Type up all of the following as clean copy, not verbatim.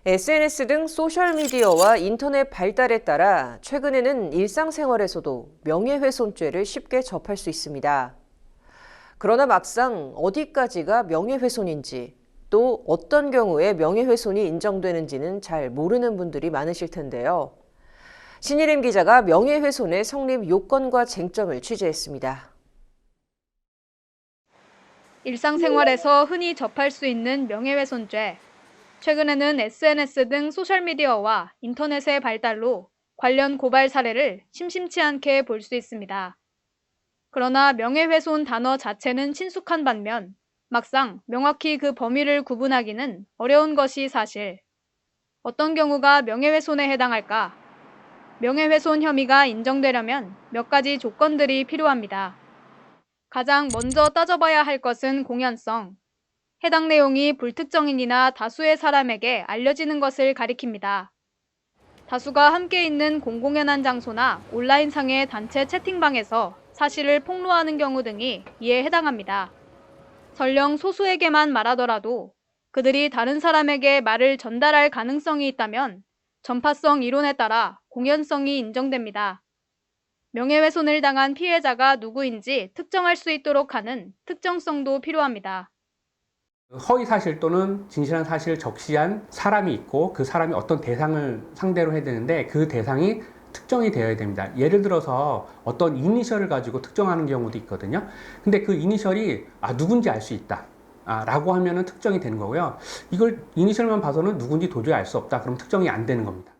SNS 등 소셜미디어와 인터넷 발달에 따라 최근에는 일상생활에서도 명예훼손죄를 쉽게 접할 수 있습니다. 그러나 막상 어디까지가 명예훼손인지 또 어떤 경우에 명예훼손이 인정되는지는 잘 모르는 분들이 많으실 텐데요. 신일임 기자가 명예훼손의 성립 요건과 쟁점을 취재했습니다. 일상생활에서 흔히 접할 수 있는 명예훼손죄. 최근에는 SNS 등 소셜미디어와 인터넷의 발달로 관련 고발 사례를 심심치 않게 볼 수 있습니다. 그러나 명예훼손 단어 자체는 친숙한 반면 막상 명확히 그 범위를 구분하기는 어려운 것이 사실. 어떤 경우가 명예훼손에 해당할까? 명예훼손 혐의가 인정되려면 몇 가지 조건들이 필요합니다. 가장 먼저 따져봐야 할 것은 공연성. 해당 내용이 불특정인이나 다수의 사람에게 알려지는 것을 가리킵니다. 다수가 함께 있는 공공연한 장소나 온라인상의 단체 채팅방에서 사실을 폭로하는 경우 등이 이에 해당합니다. 설령 소수에게만 말하더라도 그들이 다른 사람에게 말을 전달할 가능성이 있다면 전파성 이론에 따라 공연성이 인정됩니다. 명예훼손을 당한 피해자가 누구인지 특정할 수 있도록 하는 특정성도 필요합니다. 허위 사실 또는 진실한 사실을 적시한 사람이 있고 그 사람이 어떤 대상을 상대로 해야 되는데 그 대상이 특정이 되어야 됩니다. 예를 들어서 어떤 이니셜을 가지고 특정하는 경우도 있거든요. 근데 그 이니셜이 누군지 알 수 있다 라고 하면은 특정이 되는 거고요. 이걸 이니셜만 봐서는 누군지 도저히 알 수 없다. 그럼 특정이 안 되는 겁니다.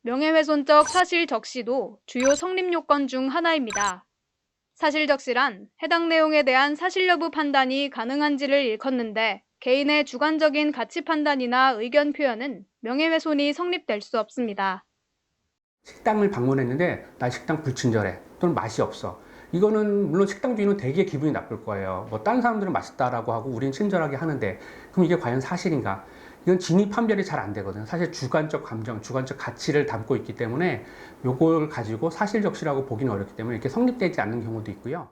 명예훼손적 사실 적시도 주요 성립 요건 중 하나입니다. 사실 적시란 해당 내용에 대한 사실 여부 판단이 가능한지를 일컫는데 개인의 주관적인 가치 판단이나 의견 표현은 명예훼손이 성립될 수 없습니다. 식당을 방문했는데 나 식당 불친절해 또는 맛이 없어. 이거는 물론 식당 주인은 되게 기분이 나쁠 거예요. 뭐 다른 사람들은 맛있다라고 하고 우리는 친절하게 하는데 그럼 이게 과연 사실인가? 이건 진위 판별이 잘 안 되거든요. 사실 주관적 감정, 주관적 가치를 담고 있기 때문에 요걸 가지고 사실 적시라고 보기는 어렵기 때문에 이렇게 성립되지 않는 경우도 있고요.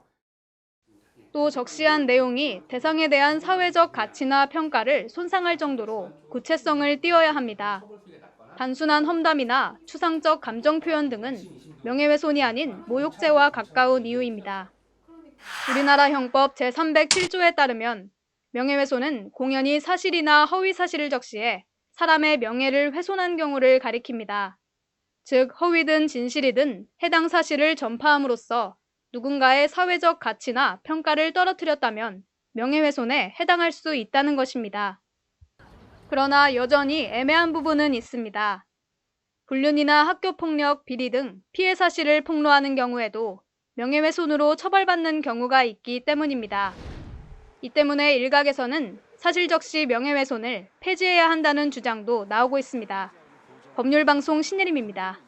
또 적시한 내용이 대상에 대한 사회적 가치나 평가를 손상할 정도로 구체성을 띄어야 합니다. 단순한 험담이나 추상적 감정 표현 등은 명예훼손이 아닌 모욕죄와 가까운 이유입니다. 우리나라 형법 제307조에 따르면 명예훼손은 공연히 사실이나 허위 사실을 적시해 사람의 명예를 훼손한 경우를 가리킵니다. 즉 허위든 진실이든 해당 사실을 전파함으로써 누군가의 사회적 가치나 평가를 떨어뜨렸다면 명예훼손에 해당할 수 있다는 것입니다. 그러나 여전히 애매한 부분은 있습니다. 불륜이나 학교폭력, 비리 등 피해 사실을 폭로하는 경우에도 명예훼손으로 처벌받는 경우가 있기 때문입니다. 이 때문에 일각에서는 사실 적시 명예훼손을 폐지해야 한다는 주장도 나오고 있습니다. 법률방송 신예림입니다.